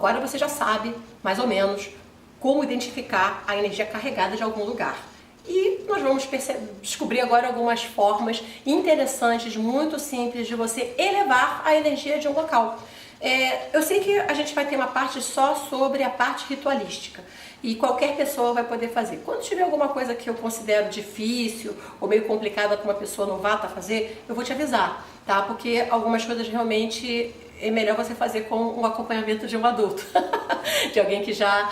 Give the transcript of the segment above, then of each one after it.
agora você já sabe, mais ou menos, como identificar a energia carregada de algum lugar. E nós vamos descobrir agora algumas formas interessantes, muito simples, de você elevar a energia de um local. Eu sei que a gente vai ter uma parte só sobre a parte ritualística e qualquer pessoa vai poder fazer. Quando tiver alguma coisa que eu considero difícil ou meio complicada para uma pessoa novata fazer, eu vou te avisar, tá? Porque algumas coisas realmente é melhor você fazer com o acompanhamento de um adulto, de alguém que já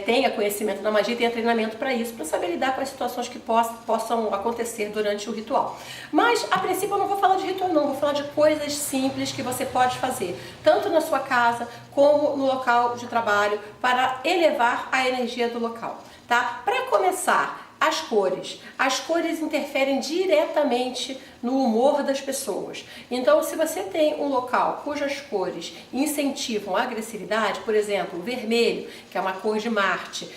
tenha conhecimento da magia e tenha treinamento para isso, para saber lidar com as situações que possam acontecer durante o ritual. Mas, a princípio, eu não vou falar de ritual não, vou falar de coisas simples que você pode fazer, tanto na sua casa como no local de trabalho, para elevar a energia do local, tá? Para começar, as cores. As cores interferem diretamente no humor das pessoas. Então, se você tem um local cujas cores incentivam a agressividade, por exemplo, o vermelho, que é uma cor de Marte,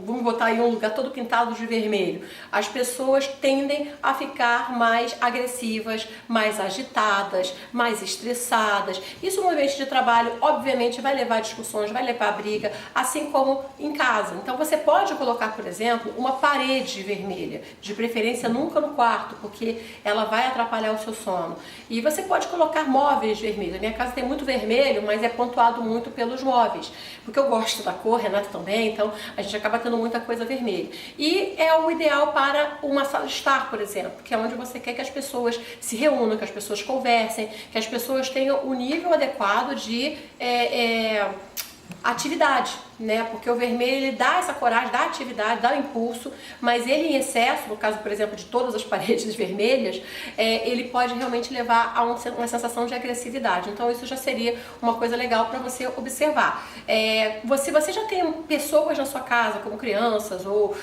vamos botar aí um lugar todo pintado de vermelho, as pessoas tendem a ficar mais agressivas, mais agitadas, mais estressadas. Isso no ambiente de trabalho, obviamente, vai levar a discussões, vai levar a briga, assim como em casa. Então, você pode colocar, por exemplo, uma parede vermelha, de preferência nunca no quarto, porque ela vai atrapalhar o seu sono. E você pode colocar móveis vermelhos. A minha casa tem muito vermelho, mas é pontuado muito pelos móveis, porque eu gosto da cor, Renato também, então a gente acaba tendo muita coisa vermelha. E é o ideal para uma sala de estar, por exemplo, que é onde você quer que as pessoas se reúnam, que as pessoas conversem, que as pessoas tenham o nível adequado de atividade, né? Porque o vermelho ele dá essa coragem, dá atividade, dá o impulso, mas ele em excesso, no caso, por exemplo, de todas as paredes vermelhas, ele pode realmente levar a uma sensação de agressividade. Então isso já seria uma coisa legal para você observar. Se você já tem pessoas na sua casa, como crianças ou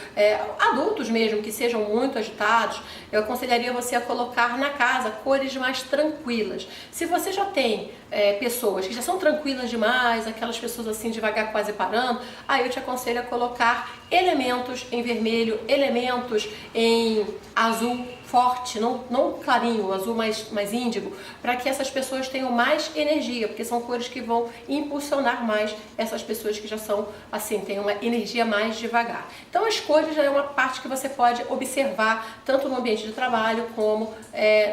adultos mesmo, que sejam muito agitados, eu aconselharia você a colocar na casa cores mais tranquilas. Se você já tem pessoas que já são tranquilas demais, aquelas pessoas assim devagar quase parando, aí eu te aconselho a colocar elementos em vermelho, elementos em azul forte, não clarinho, azul mais índigo, para que essas pessoas tenham mais energia, porque são cores que vão impulsionar mais essas pessoas que já são assim, têm uma energia mais devagar. Então as cores já é uma parte que você pode observar tanto no ambiente de trabalho como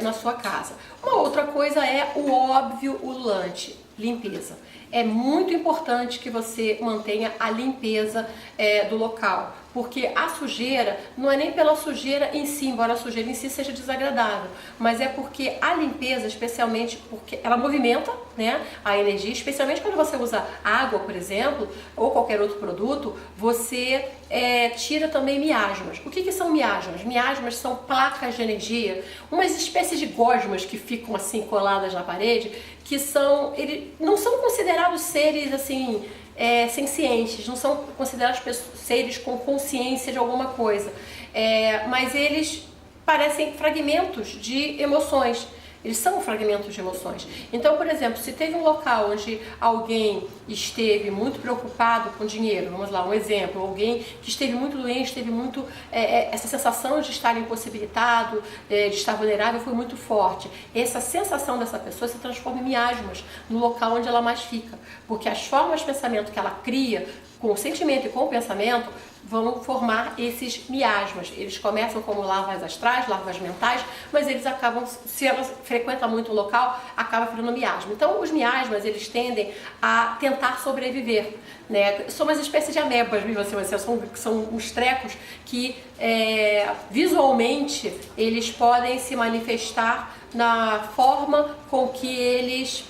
na sua casa. Uma outra coisa é o óbvio ululante, limpeza. É muito importante que você mantenha a limpeza do local, porque a sujeira não é nem pela sujeira em si, embora a sujeira em si seja desagradável, mas é porque a limpeza, especialmente porque ela movimenta, né, a energia, especialmente quando você usa água, por exemplo, ou qualquer outro produto, você tira também miasmas. O que são miasmas? Miasmas são placas de energia, umas espécies de gosmas que ficam assim coladas na parede, que não são considerados seres assim sencientes, não são considerados seres com consciência de alguma coisa, mas eles parecem fragmentos de emoções. Eles são fragmentos de emoções. Então, por exemplo, se teve um local onde alguém esteve muito preocupado com dinheiro, vamos lá, um exemplo, alguém que esteve muito doente, esteve muito, essa sensação de estar impossibilitado, de estar vulnerável foi muito forte. Essa sensação dessa pessoa se transforma em miasmas no local onde ela mais fica, porque as formas de pensamento que ela cria com o sentimento e com o pensamento vão formar esses miasmas. Eles começam como larvas astrais, larvas mentais, mas eles acabam, se ela frequenta muito o local, acaba virando miasma. Então, os miasmas, eles tendem a tentar sobreviver, né? São umas espécies de amebas, são uns trecos que visualmente eles podem se manifestar na forma com que eles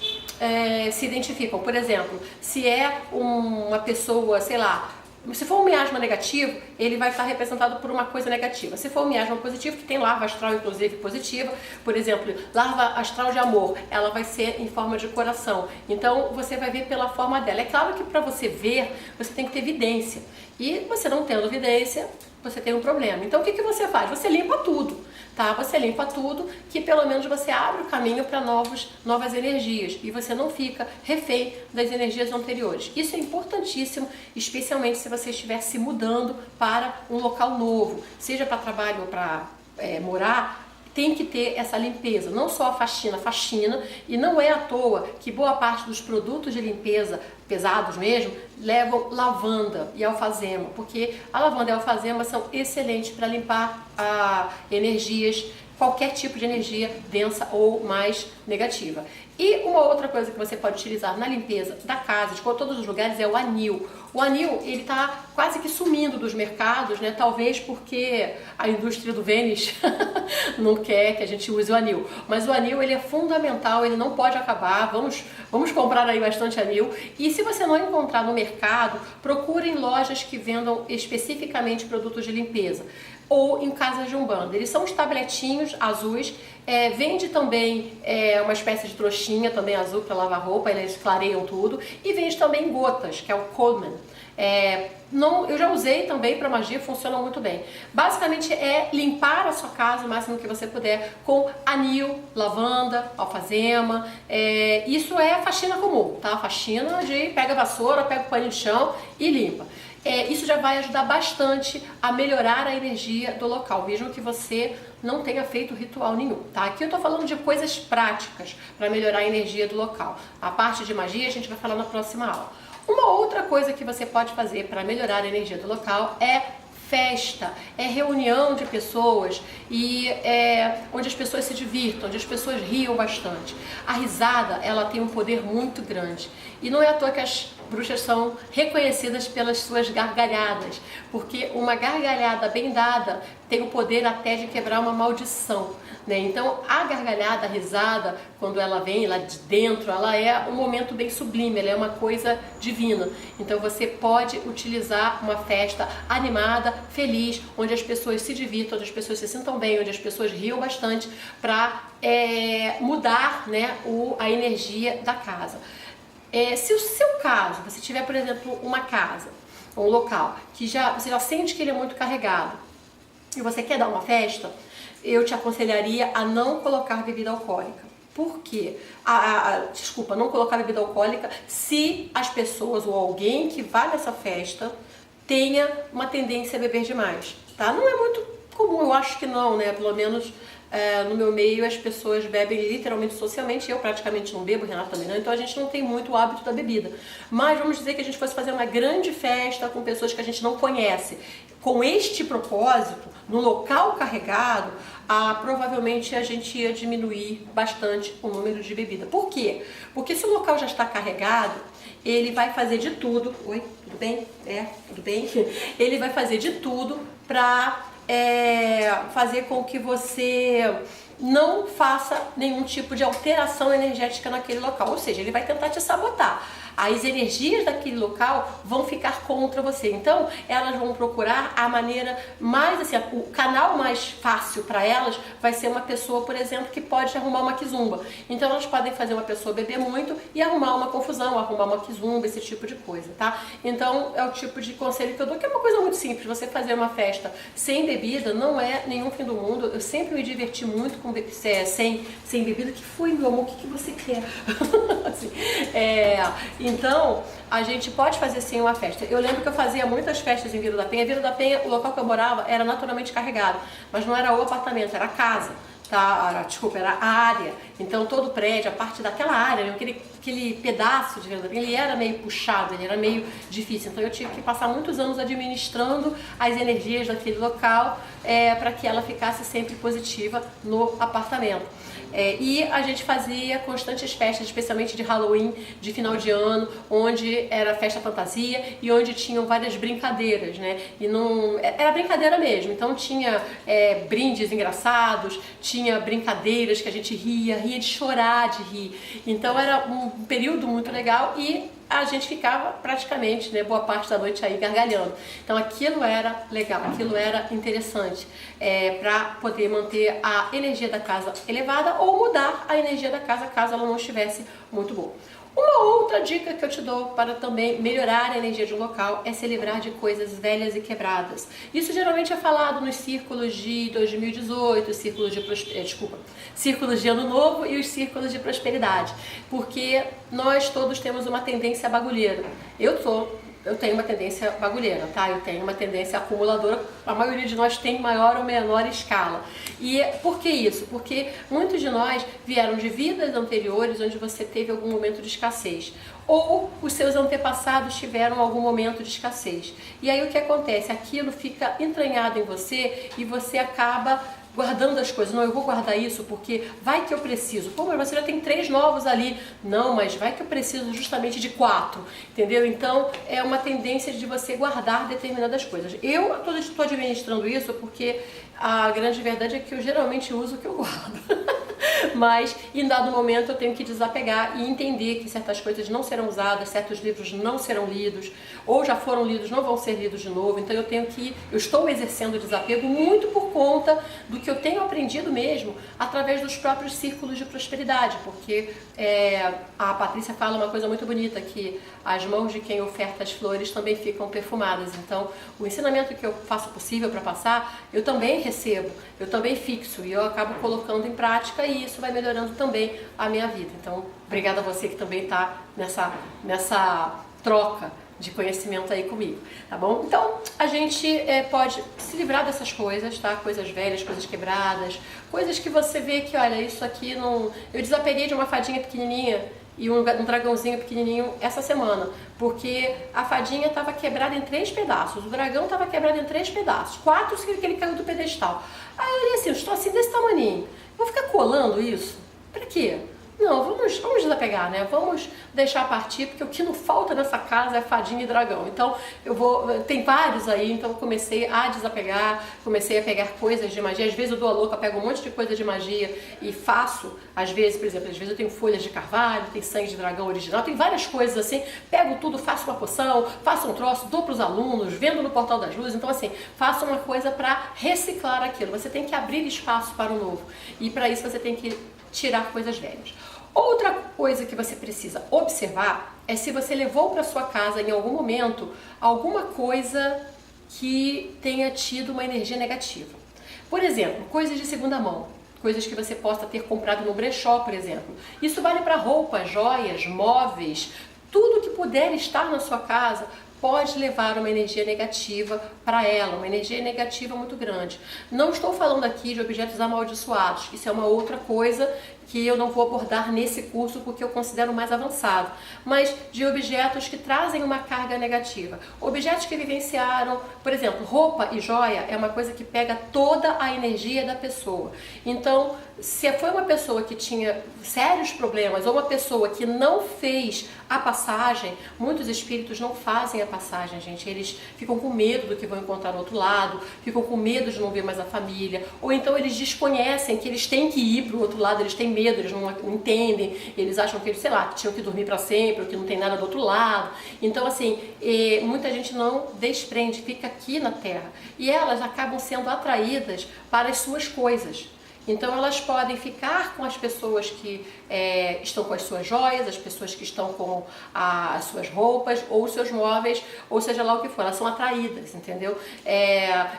se identificam. Por exemplo, se é uma pessoa, sei lá, se for um miasma negativo, ele vai estar representado por uma coisa negativa. Se for um miasma positivo, que tem larva astral inclusive positiva, por exemplo, larva astral de amor, ela vai ser em forma de coração. Então você vai ver pela forma dela. É claro que para você ver, você tem que ter evidência. E você não tendo evidência, você tem um problema. Então o que você faz? Você limpa tudo, tá? Você limpa tudo, que pelo menos você abre o caminho para novas energias e você não fica refém das energias anteriores. Isso é importantíssimo, especialmente se você estiver se mudando para um local novo, seja para trabalho ou para morar. tem que ter essa limpeza, não só a faxina, e não é à toa que boa parte dos produtos de limpeza, pesados mesmo, levam lavanda e alfazema, porque a lavanda e a alfazema são excelentes para limpar energias, qualquer tipo de energia densa ou mais negativa. E uma outra coisa que você pode utilizar na limpeza da casa, de todos os lugares, é o anil. O anil, ele está quase que sumindo dos mercados, né? Talvez porque a indústria do Vênus não quer que a gente use o anil. Mas o anil, ele é fundamental, ele não pode acabar. Vamos comprar aí bastante anil. E se você não encontrar no mercado, procure em lojas que vendam especificamente produtos de limpeza. Ou em casas de umbanda. Eles são os tabletinhos azuis, vende também uma espécie de trouxinha também azul para lavar roupa, eles clareiam tudo, e vende também gotas, que é o Coleman. Eu já usei também para magia, funciona muito bem. Basicamente é limpar a sua casa o máximo que você puder com anil, lavanda, alfazema. Isso é faxina comum, tá? Faxina de pega a vassoura, pega o paninho de chão e limpa. Isso já vai ajudar bastante a melhorar a energia do local, mesmo que você não tenha feito ritual nenhum, tá? Aqui eu tô falando de coisas práticas para melhorar a energia do local. A parte de magia a gente vai falar na próxima aula. Uma outra coisa que você pode fazer para melhorar a energia do local é festa, é reunião de pessoas e onde as pessoas se divirtam, onde as pessoas riam bastante. A risada, ela tem um poder muito grande e não é à toa que as bruxas são reconhecidas pelas suas gargalhadas, porque uma gargalhada bem dada tem o poder até de quebrar uma maldição, né? Então a gargalhada, a risada, quando ela vem lá de dentro, ela é um momento bem sublime, ela é uma coisa divina. Então você pode utilizar uma festa animada, feliz, onde as pessoas se divirtam, onde as pessoas se sintam bem, onde as pessoas riam bastante, para mudar, né, a energia da casa. Se o seu caso, você tiver, por exemplo, uma casa, um local, que você já sente que ele é muito carregado, e você quer dar uma festa, eu te aconselharia a não colocar bebida alcoólica. Por quê? Desculpa, não colocar bebida alcoólica se as pessoas ou alguém que vai nessa festa tenha uma tendência a beber demais, tá? Não é muito comum, eu acho que não, né? Pelo menos no meu meio as pessoas bebem literalmente socialmente, eu praticamente não bebo, o Renato também não, então a gente não tem muito o hábito da bebida. Mas vamos dizer que a gente fosse fazer uma grande festa com pessoas que a gente não conhece. Com este propósito, no local carregado, provavelmente a gente ia diminuir bastante o número de bebida. Por quê? Porque se o local já está carregado, ele vai fazer de tudo. Oi, tudo bem? Tudo bem? Ele vai fazer de tudo para fazer com que você não faça nenhum tipo de alteração energética naquele local, ou seja, ele vai tentar te sabotar. As energias daquele local vão ficar contra você, então elas vão procurar a maneira mais, assim, o canal mais fácil para elas vai ser uma pessoa, por exemplo, que pode arrumar uma quizumba. Então elas podem fazer uma pessoa beber muito e arrumar uma confusão, arrumar uma quizumba, esse tipo de coisa, tá? Então é o tipo de conselho que eu dou, que é uma coisa muito simples. Você fazer uma festa sem bebida não é nenhum fim do mundo. Eu sempre me diverti muito com sem bebida. Que foi, meu amor? O que você quer? Assim, então, a gente pode fazer sim uma festa. Eu lembro que eu fazia muitas festas em Vila da Penha. Vila da Penha, o local que eu morava era naturalmente carregado, mas não era o apartamento, era a casa, tá? Desculpa, era a área. Então todo o prédio, a parte daquela área, aquele pedaço de Vila da Penha, ele era meio puxado, ele era meio difícil. Então eu tive que passar muitos anos administrando as energias daquele local para que ela ficasse sempre positiva no apartamento. E a gente fazia constantes festas, especialmente de Halloween, de final de ano, onde era festa fantasia e onde tinham várias brincadeiras, né? E não era brincadeira mesmo. Então tinha brindes engraçados, tinha brincadeiras que a gente ria de chorar, de rir. Então era um período muito legal e a gente ficava praticamente, né, boa parte da noite aí gargalhando. Então aquilo era legal, aquilo era interessante para poder manter a energia da casa elevada ou mudar a energia da casa caso ela não estivesse muito boa. Uma outra dica que eu te dou para também melhorar a energia de um local é se livrar de coisas velhas e quebradas. Isso geralmente é falado nos círculos de 2018, círculos de Ano Novo e os círculos de prosperidade, porque nós todos temos uma tendência bagulheira. Eu sou eu tenho uma tendência bagulheira, tá? Eu tenho uma tendência acumuladora, a maioria de nós tem maior ou menor escala. E por que isso? Porque muitos de nós vieram de vidas anteriores onde você teve algum momento de escassez. Ou os seus antepassados tiveram algum momento de escassez. E aí o que acontece? Aquilo fica entranhado em você e você acaba guardando as coisas. Não, eu vou guardar isso porque vai que eu preciso. Pô, mas você já tem 3 novos ali. Não, mas vai que eu preciso justamente de 4, entendeu? Então, é uma tendência de você guardar determinadas coisas. Eu estou administrando isso porque a grande verdade é que eu geralmente uso o que eu guardo. Mas, em dado momento, eu tenho que desapegar e entender que certas coisas não serão usadas, certos livros não serão lidos, ou já foram lidos, não vão ser lidos de novo. Então, eu estou exercendo o desapego muito por conta do que eu tenho aprendido mesmo através dos próprios círculos de prosperidade, porque a Patrícia fala uma coisa muito bonita, que as mãos de quem oferta as flores também ficam perfumadas. Então, o ensinamento que eu faço possível para passar, eu também recebo, eu também fixo e eu acabo colocando em prática e isso vai melhorando também a minha vida. Então, obrigada a você que também está nessa troca de conhecimento aí comigo, tá bom? Então, a gente pode se livrar dessas coisas, tá? Coisas velhas, coisas quebradas, coisas que você vê que, olha, isso aqui não... Eu desapeguei de uma fadinha pequenininha e um dragãozinho pequenininho essa semana, porque a fadinha estava quebrada em 3 pedaços, o dragão estava quebrado em 3 pedaços, 4 que ele caiu do pedestal. Aí eu olhei assim, eu estou assim desse tamaninho, vou ficar colando isso? Pra quê? Não, vamos desapegar, né? Vamos deixar partir, porque o que não falta nessa casa é fadinha e dragão. Então, tem vários aí, então eu comecei a desapegar, comecei a pegar coisas de magia. Às vezes eu dou a louca, pego um monte de coisa de magia e faço, às vezes, por exemplo, às vezes eu tenho folhas de carvalho, tem sangue de dragão original, tem várias coisas assim, pego tudo, faço uma poção, faço um troço, dou pros alunos, vendo no Portal das Luzes. Então, assim, faço uma coisa para reciclar aquilo. Você tem que abrir espaço para o novo. E para isso você tem que tirar coisas velhas. Outra coisa que você precisa observar é se você levou para sua casa em algum momento alguma coisa que tenha tido uma energia negativa. Por exemplo, coisas de segunda mão, coisas que você possa ter comprado no brechó, por exemplo. Isso vale para roupas, joias, móveis, tudo que puder estar na sua casa pode levar uma energia negativa para ela, uma energia negativa muito grande. Não estou falando aqui de objetos amaldiçoados, isso é uma outra coisa que eu não vou abordar nesse curso porque eu considero mais avançado, mas de objetos que trazem uma carga negativa. Objetos que vivenciaram, por exemplo, roupa e joia é uma coisa que pega toda a energia da pessoa. Então, se foi uma pessoa que tinha sérios problemas ou uma pessoa que não fez a passagem, muitos espíritos não fazem a passagem, gente. Eles ficam com medo do que vão encontrar no outro lado, ficam com medo de não ver mais a família, ou então eles desconhecem que eles têm que ir para o outro lado, eles têm medo, eles não entendem, eles acham que eles, sei lá, que tinham que dormir para sempre, ou que não tem nada do outro lado. Então, assim, muita gente não desprende, fica aqui na Terra. E elas acabam sendo atraídas para as suas coisas. Então elas podem ficar com as pessoas que estão com as suas joias, as pessoas que estão com as suas roupas ou os seus móveis, ou seja lá o que for, elas são atraídas, entendeu?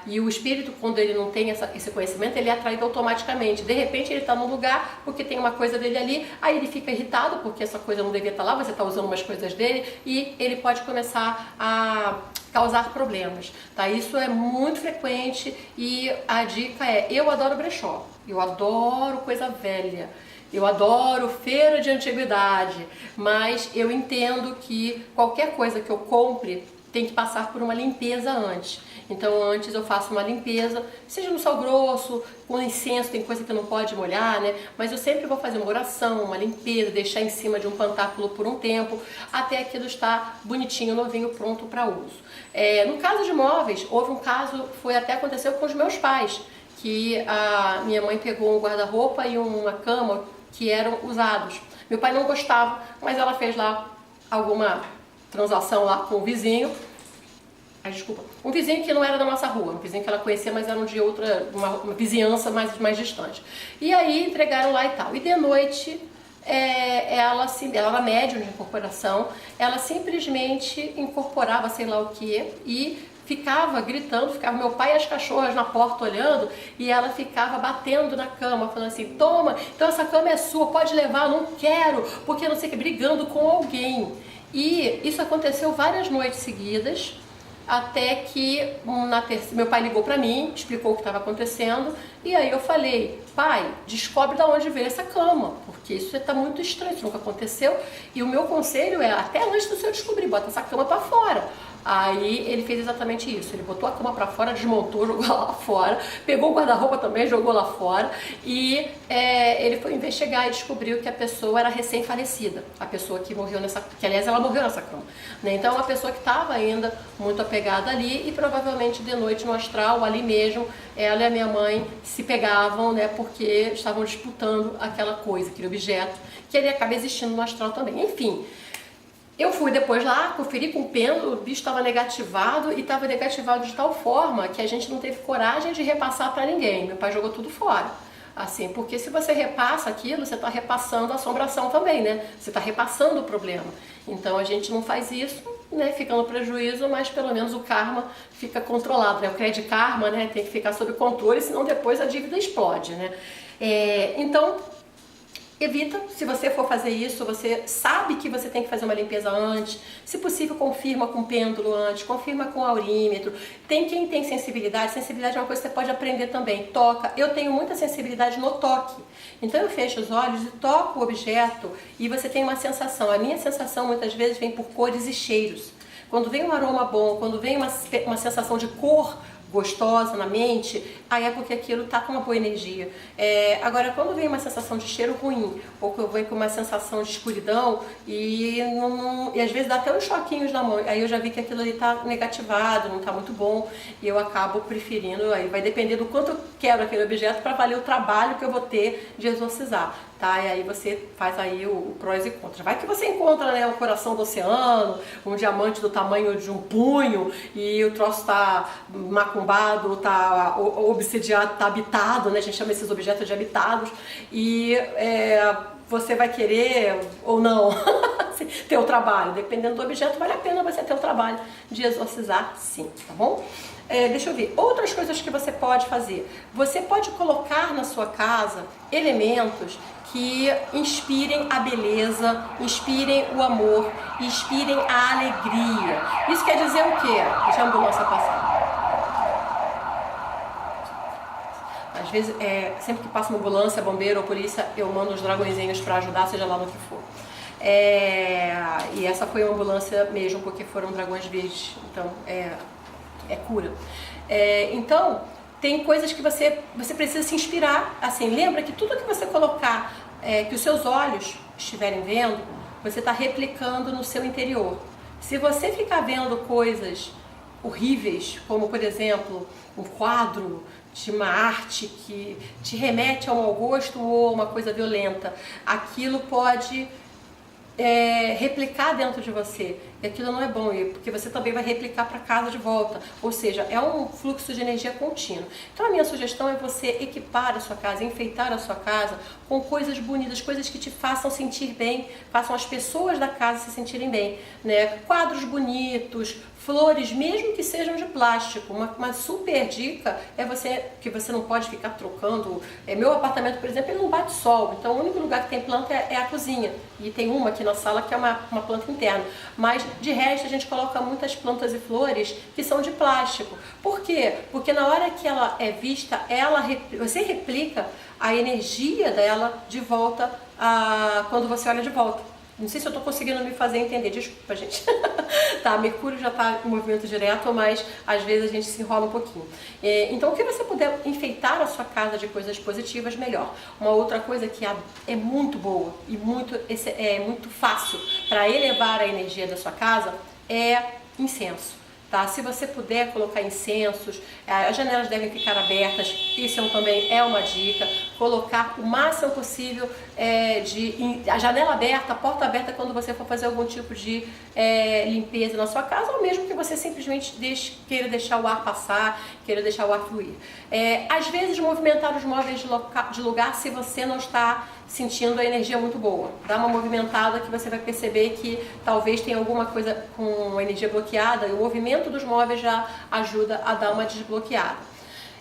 E o espírito, quando ele não tem esse conhecimento, ele é atraído automaticamente. De repente ele está num lugar porque tem uma coisa dele ali, aí ele fica irritado porque essa coisa não devia estar lá, você está usando umas coisas dele e ele pode começar a causar problemas, tá? Isso é muito frequente e a dica é, eu adoro brechó, eu adoro coisa velha, eu adoro feira de antiguidade, mas eu entendo que qualquer coisa que eu compre tem que passar por uma limpeza antes. Então antes eu faço uma limpeza, seja no sal grosso, com incenso, tem coisa que não pode molhar, né? Mas eu sempre vou fazer uma oração, uma limpeza, deixar em cima de um pantáculo por um tempo, até aquilo estar bonitinho, novinho, pronto para uso. No caso de móveis, houve um caso, aconteceu com os meus pais, que a minha mãe pegou um guarda-roupa e uma cama que eram usados. Meu pai não gostava, mas ela fez lá alguma transação lá com o vizinho. Um vizinho que não era da nossa rua, um vizinho que ela conhecia, mas era de outra, uma vizinhança mais distante. E aí entregaram lá e tal. E de noite, ela era médium de incorporação, ela simplesmente incorporava sei lá o que e ficava gritando, ficava meu pai e as cachorras na porta olhando e ela ficava batendo na cama, falando assim, toma, então essa cama é sua, pode levar, não quero, porque não sei o que, brigando com alguém. E isso aconteceu várias noites seguidas, até que meu pai ligou para mim, explicou o que estava acontecendo, e aí eu falei: pai, descobre de onde veio essa cama, porque isso está muito estranho, isso nunca aconteceu, e o meu conselho é, até antes do senhor descobrir, bota essa cama para fora. Aí ele fez exatamente isso, ele botou a cama para fora, desmontou, jogou lá fora, pegou o guarda-roupa também, jogou lá fora, e ele foi investigar e descobriu que a pessoa era recém-falecida, a pessoa que morreu que aliás ela morreu nessa cama, né? Então é uma pessoa que estava ainda muito apegada ali, e provavelmente de noite no astral, ali mesmo, ela e a minha mãe se pegavam, né, porque estavam disputando aquela coisa, aquele objeto, que ele acaba existindo no astral também. Enfim, eu fui depois lá, conferi com o pêndulo, o bicho estava negativado, e estava negativado de tal forma que a gente não teve coragem de repassar para ninguém. Meu pai jogou tudo fora. Assim, porque se você repassa aquilo, você está repassando a assombração também, né? Você está repassando o problema. Então a gente não faz isso, né? Fica no prejuízo, mas pelo menos o karma fica controlado, né? O crédito karma, né? Tem que ficar sob controle, senão depois a dívida explode, né? Então, evita, se você for fazer isso, você sabe que você tem que fazer uma limpeza antes, se possível confirma com pêndulo antes, confirma com aurímetro. Tem quem tem sensibilidade é uma coisa que você pode aprender também, toca. Eu tenho muita sensibilidade no toque, então eu fecho os olhos e toco o objeto e você tem uma sensação. A minha sensação muitas vezes vem por cores e cheiros. Quando vem um aroma bom, quando vem uma sensação de cor gostosa na mente, aí é porque aquilo tá com uma boa energia. Agora, quando vem uma sensação de cheiro ruim, ou que eu venho com uma sensação de escuridão, e às vezes dá até uns choquinhos na mão, aí eu já vi que aquilo ali tá negativado, não tá muito bom, e eu acabo preferindo, aí vai depender do quanto eu quero aquele objeto para valer o trabalho que eu vou ter de exorcizar. Tá? E aí você faz aí o prós e contras. Vai que você encontra, né, o coração do oceano, um diamante do tamanho de um punho, e o troço tá macumbado, tá obsidiado, tá habitado, né? A gente chama esses objetos de habitados, e você vai querer ou não ter o trabalho. Dependendo do objeto, vale a pena você ter o trabalho de exorcizar, sim, tá bom? Deixa eu ver, outras coisas que você pode fazer. Você pode colocar na sua casa elementos que inspirem a beleza, inspirem o amor, inspirem a alegria. Isso quer dizer o quê? Deixa a ambulância passar. Às vezes, sempre que passa uma ambulância, bombeiro ou polícia, eu mando os dragõezinhos para ajudar, seja lá no que for. E essa foi uma ambulância mesmo, porque foram dragões verdes, então cura. Então, tem coisas que você precisa se inspirar. Assim, lembra que tudo que você colocar, que os seus olhos estiverem vendo, você está replicando no seu interior. Se você ficar vendo coisas horríveis, como por exemplo, um quadro de uma arte que te remete a um mau gosto ou uma coisa violenta, aquilo pode replicar dentro de você, e aquilo não é bom, porque você também vai replicar para casa de volta, ou seja, é um fluxo de energia contínuo. Então a minha sugestão é você equipar a sua casa, enfeitar a sua casa com coisas bonitas, coisas que te façam sentir bem, façam as pessoas da casa se sentirem bem, né? Quadros bonitos, flores, mesmo que sejam de plástico. Uma super dica é que você não pode ficar trocando. Meu apartamento, por exemplo, ele não bate sol, então o único lugar que tem planta é a cozinha, e tem uma aqui na sala que é uma planta interna, mas de resto a gente coloca muitas plantas e flores que são de plástico. Por quê? Porque na hora que ela é vista, você replica a energia dela de volta quando você olha de volta. Não sei se eu estou conseguindo me fazer entender, desculpa, gente. Tá, Mercúrio já está em movimento direto, mas às vezes a gente se enrola um pouquinho. Então, o que você puder enfeitar a sua casa de coisas positivas, melhor. Uma outra coisa que é muito boa e muito fácil para elevar a energia da sua casa é incenso. Tá? Se você puder colocar incensos, as janelas devem ficar abertas, isso também é uma dica. Colocar o máximo possível a janela aberta, a porta aberta quando você for fazer algum tipo de limpeza na sua casa, ou mesmo que você simplesmente queira deixar o ar passar, queira deixar o ar fluir. Às vezes movimentar os móveis de lugar se você não está sentindo a energia muito boa. Dá uma movimentada que você vai perceber que talvez tenha alguma coisa com a energia bloqueada, e o movimento dos móveis já ajuda a dar uma desbloqueada.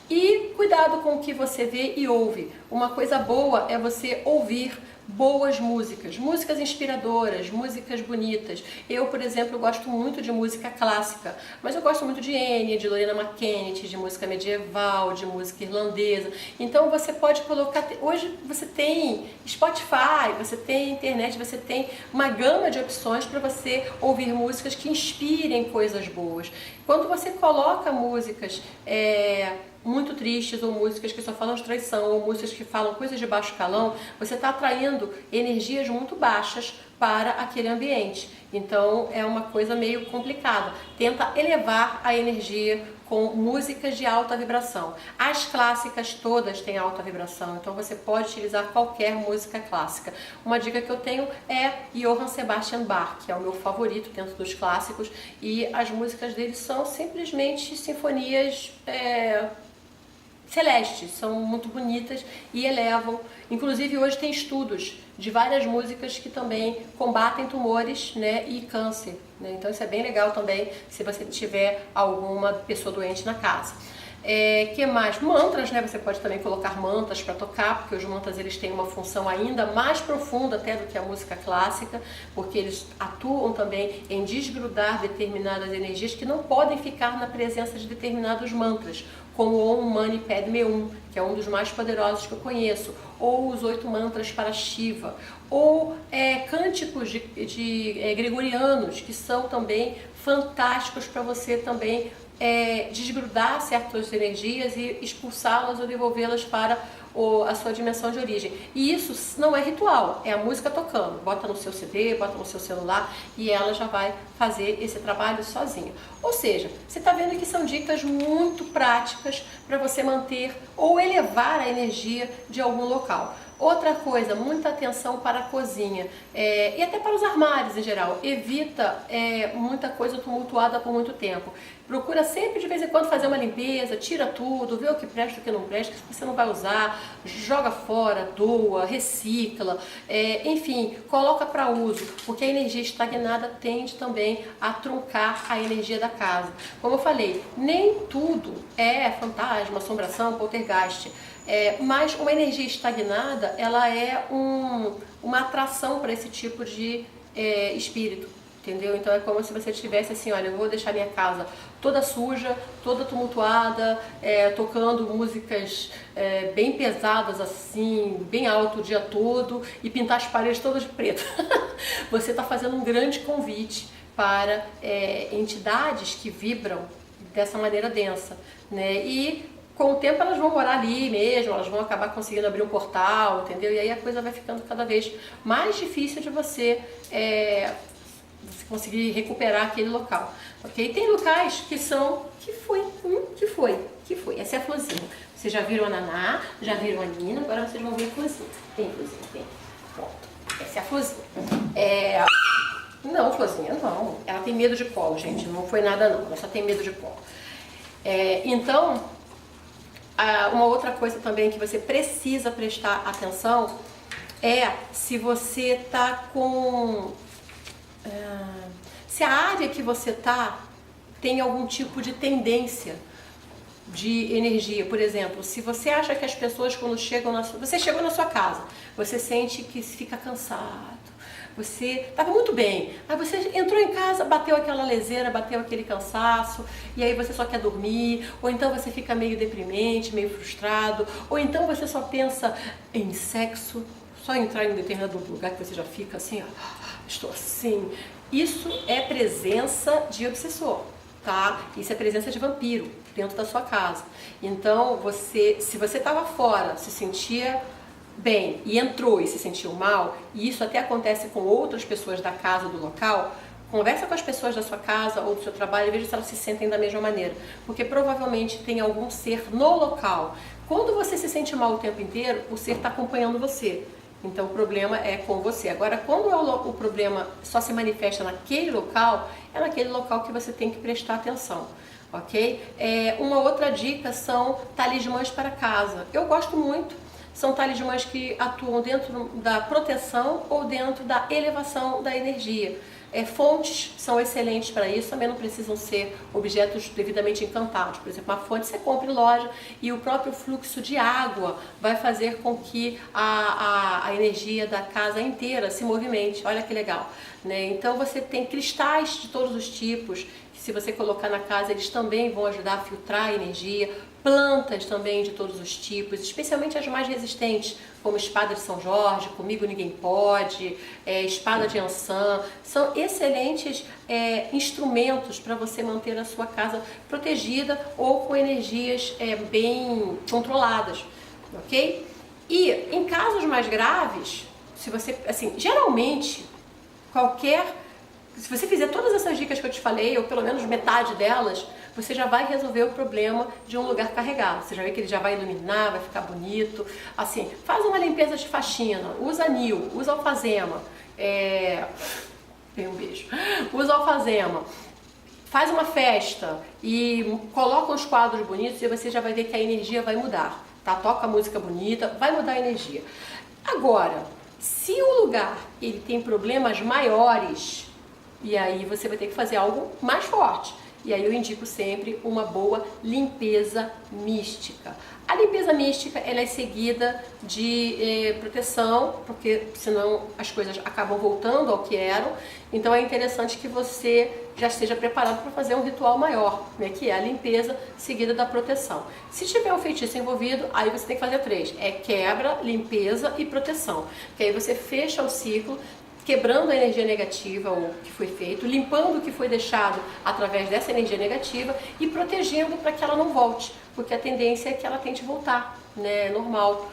E cuidado com o que você vê e ouve. Uma coisa boa é você ouvir boas músicas, músicas inspiradoras, músicas bonitas. Eu, por exemplo, gosto muito de música clássica, mas eu gosto muito de Enya, de Loreena McKennitt, de música medieval, de música irlandesa. Então você pode colocar, hoje você tem Spotify, você tem internet, você tem uma gama de opções para você ouvir músicas que inspirem coisas boas. Quando você coloca músicas muito tristes, ou músicas que só falam de traição, ou músicas que falam coisas de baixo calão, você está atraindo energias muito baixas para aquele ambiente. Então é uma coisa meio complicada. Tenta elevar a energia com músicas de alta vibração. As clássicas todas têm alta vibração, então você pode utilizar qualquer música clássica. Uma dica que eu tenho é Johann Sebastian Bach, que é o meu favorito dentro dos clássicos, e as músicas dele são simplesmente sinfonias celestes, são muito bonitas e elevam. Inclusive hoje tem estudos de várias músicas que também combatem tumores, né, e câncer, né? Então isso é bem legal também se você tiver alguma pessoa doente na casa. Que mais? Mantras, né? Você pode também colocar mantras para tocar, porque os mantras eles têm uma função ainda mais profunda até do que a música clássica, porque eles atuam também em desgrudar determinadas energias que não podem ficar na presença de determinados mantras, como o Om Mani Padme Hum, que é um dos mais poderosos que eu conheço, ou os 8 mantras para Shiva, ou cânticos gregorianos, que são também fantásticos para você também desgrudar certas energias e expulsá-las ou devolvê-las para a sua dimensão de origem. E isso não é ritual, é a música tocando. Bota no seu CD, bota no seu celular e ela já vai fazer esse trabalho sozinha. Ou seja, você está vendo que são dicas muito práticas para você manter ou elevar a energia de algum local. Outra coisa, muita atenção para a cozinha e até para os armários em geral. Evita muita coisa tumultuada por muito tempo. Procura sempre de vez em quando fazer uma limpeza, tira tudo, vê o que presta e o que não presta, que você não vai usar, joga fora, doa, recicla, enfim, coloca para uso, porque a energia estagnada tende também a truncar a energia da casa. Como eu falei, nem tudo é fantasma, assombração, poltergeist. Mas uma energia estagnada, ela é uma atração para esse tipo de espírito, entendeu? Então é como se você tivesse assim, olha, eu vou deixar minha casa toda suja, toda tumultuada, tocando músicas bem pesadas assim, bem alto o dia todo e pintar as paredes todas de preto. Você está fazendo um grande convite para entidades que vibram dessa maneira densa, né? E com o tempo elas vão morar ali mesmo, elas vão acabar conseguindo abrir um portal, entendeu? E aí a coisa vai ficando cada vez mais difícil de você conseguir recuperar aquele local, ok? Tem locais que são, que foi, essa é a florzinha. Vocês já viram a Naná, já viram a Nina, agora vocês vão ver a florzinha. Tem florzinha, tem. Pronto, essa é a florzinha. Não, florzinha, não. Ela tem medo de colo, gente, não foi nada não, ela só tem medo de colo. Então, uma outra coisa também que você precisa prestar atenção se você está com... se a área que você está tem algum tipo de tendência de energia. Por exemplo, se você acha que as pessoas quando chegam você chegou na sua casa, você sente que fica cansado, você estava muito bem, aí você entrou em casa, bateu aquela leseira, bateu aquele cansaço, e aí você só quer dormir, ou então você fica meio deprimente, meio frustrado, ou então você só pensa em sexo, só entrar em um determinado lugar que você já fica assim, ó, estou assim. Isso é presença de obsessor, tá? Isso é presença de vampiro dentro da sua casa. Então, se você estava fora, se sentia bem e entrou e se sentiu mal, e isso até acontece com outras pessoas da casa, do local, conversa com as pessoas da sua casa ou do seu trabalho e veja se elas se sentem da mesma maneira, porque provavelmente tem algum ser no local. Quando você se sente mal o tempo inteiro, o ser está acompanhando você. Então o problema é com você. Agora, quando o problema só se manifesta naquele local, é naquele local que você tem que prestar atenção, ok? Uma outra dica são talismãs para casa. Eu gosto muito. São talismãs que atuam dentro da proteção ou dentro da elevação da energia. Fontes são excelentes para isso, também não precisam ser objetos devidamente encantados. Por exemplo, uma fonte você compra em loja e o próprio fluxo de água vai fazer com que a energia da casa inteira se movimente. Olha que legal, né? Então você tem cristais de todos os tipos, que se você colocar na casa eles também vão ajudar a filtrar a energia. Plantas também de todos os tipos, especialmente as mais resistentes, como espada de São Jorge, Comigo Ninguém Pode, espada de Ançã. São excelentes instrumentos para você manter a sua casa protegida ou com energias bem controladas, ok? E em casos mais graves, se você, assim, geralmente, se você fizer todas essas dicas que eu te falei, ou pelo menos metade delas, você já vai resolver o problema de um lugar carregado. Você já vê que ele já vai iluminar, vai ficar bonito. Assim, faz uma limpeza de faxina, usa anil, usa alfazema. Dei um beijo. Usa alfazema. Faz uma festa e coloca uns quadros bonitos e você já vai ver que a energia vai mudar. Tá? Toca música bonita, vai mudar a energia. Agora, se o lugar ele tem problemas maiores, e aí você vai ter que fazer algo mais forte. E aí eu indico sempre uma boa limpeza mística. A limpeza mística ela é seguida de proteção, porque senão as coisas acabam voltando ao que eram. Então é interessante que você já esteja preparado para fazer um ritual maior, né, que é a limpeza seguida da proteção. Se tiver um feitiço envolvido, aí você tem que fazer 3. Quebra, limpeza e proteção. Que aí você fecha o ciclo, quebrando a energia negativa, o que foi feito, limpando o que foi deixado através dessa energia negativa e protegendo para que ela não volte, porque a tendência é que ela tente voltar, né? É normal.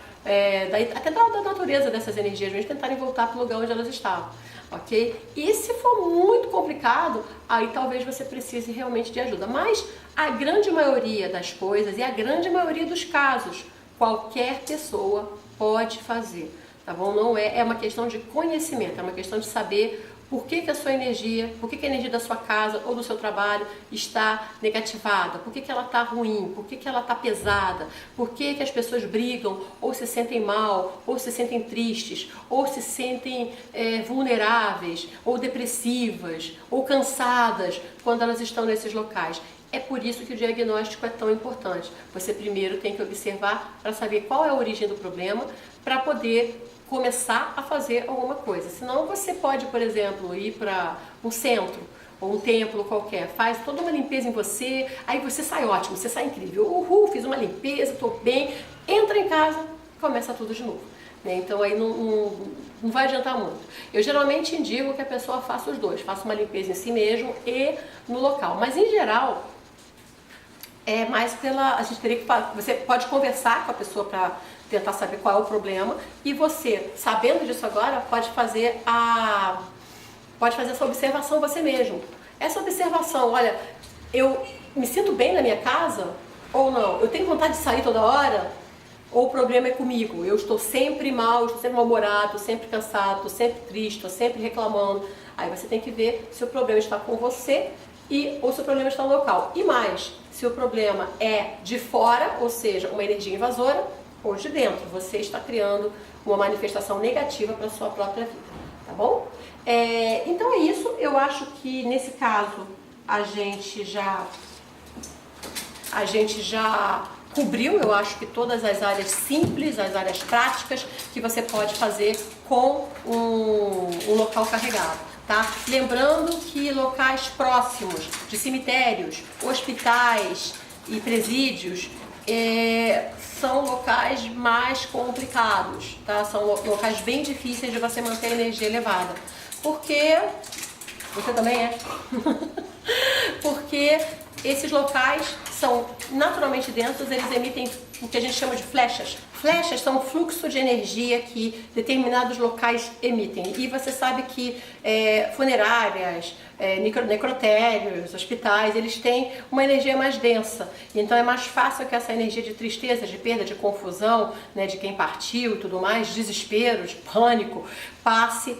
Até da natureza dessas energias, mesmo tentarem voltar para o lugar onde elas estavam, ok? E se for muito complicado, aí talvez você precise realmente de ajuda. Mas a grande maioria das coisas e a grande maioria dos casos, qualquer pessoa pode fazer. Tá bom? Não é uma questão de conhecimento, é uma questão de saber por que a sua energia, por que a energia da sua casa ou do seu trabalho está negativada, por que ela está ruim, por que ela está pesada, por que as pessoas brigam ou se sentem mal, ou se sentem tristes, ou se sentem vulneráveis, ou depressivas, ou cansadas quando elas estão nesses locais. É por isso que o diagnóstico é tão importante. Você primeiro tem que observar para saber qual é a origem do problema, para poder começar a fazer alguma coisa. Senão você pode, por exemplo, ir para um centro ou um templo qualquer, faz toda uma limpeza em você, aí você sai ótimo, você sai incrível. Uhul, fiz uma limpeza, estou bem. Entra em casa, começa tudo de novo. Né? Então aí não vai adiantar muito. Eu geralmente indico que a pessoa faça os dois, faça uma limpeza em si mesmo e no local. Mas em geral, a gente teria que, você pode conversar com a pessoa para tentar saber qual é o problema e você, sabendo disso agora, pode fazer essa observação você mesmo. Essa observação, olha, eu me sinto bem na minha casa ou não? Eu tenho vontade de sair toda hora? Ou o problema é comigo? Eu estou sempre mal, estou sempre mal-humorado, estou sempre cansado, estou sempre triste, estou sempre reclamando. Aí você tem que ver se o problema está com você ou se o problema está no local. E mais, se o problema é de fora, ou seja, uma energia invasora, ou de dentro, você está criando uma manifestação negativa para a sua própria vida, tá bom? Então é isso, eu acho que nesse caso a gente já cobriu, eu acho que todas as áreas simples, as áreas práticas que você pode fazer com um local carregado. Tá? Lembrando que locais próximos de cemitérios, hospitais e presídios são locais mais complicados, tá? São locais bem difíceis de você manter a energia elevada. Porque você também é. Porque esses locais são naturalmente densos, eles emitem o que a gente chama de flechas. Flechas são o fluxo de energia que determinados locais emitem. E você sabe que funerárias, necrotérios, hospitais, eles têm uma energia mais densa. Então é mais fácil que essa energia de tristeza, de perda, de confusão, né, de quem partiu e tudo mais, desespero, de pânico, passe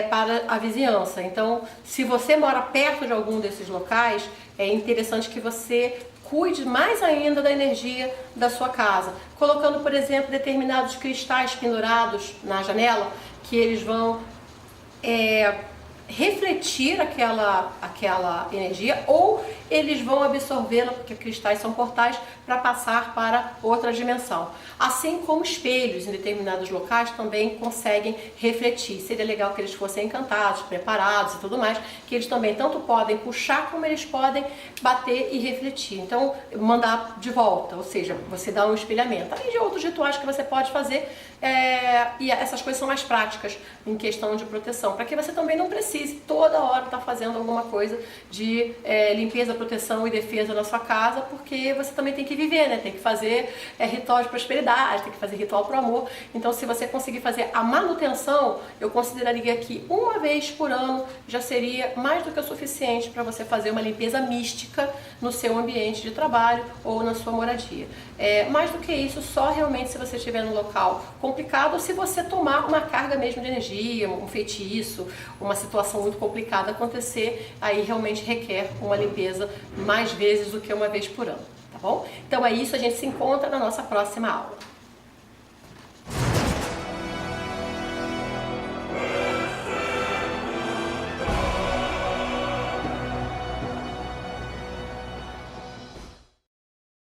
para a vizinhança. Então, se você mora perto de algum desses locais, é interessante que você cuide mais ainda da energia da sua casa, colocando, por exemplo, determinados cristais pendurados na janela, que eles vão refletir aquela energia, ou eles vão absorvê-la, porque cristais são portais, para passar para outra dimensão. Assim como espelhos em determinados locais também conseguem refletir. Seria legal que eles fossem encantados, preparados e tudo mais, que eles também tanto podem puxar como eles podem bater e refletir. Então, mandar de volta, ou seja, você dá um espelhamento. Além de outros rituais que você pode fazer, e essas coisas são mais práticas em questão de proteção, para que você também não precise toda hora estar fazendo alguma coisa de limpeza, proteção e defesa na sua casa, porque você também tem que viver, né? Tem que fazer ritual de prosperidade, tem que fazer ritual pro amor. Então, se você conseguir fazer a manutenção, eu consideraria que uma vez por ano já seria mais do que o suficiente para você fazer uma limpeza mística no seu ambiente de trabalho ou na sua moradia. Mais do que isso, só realmente se você estiver num local complicado, ou se você tomar uma carga mesmo de energia, um feitiço, uma situação muito complicada acontecer, aí realmente requer uma limpeza mais vezes do que uma vez por ano, tá bom? Então é isso, a gente se encontra na nossa próxima aula.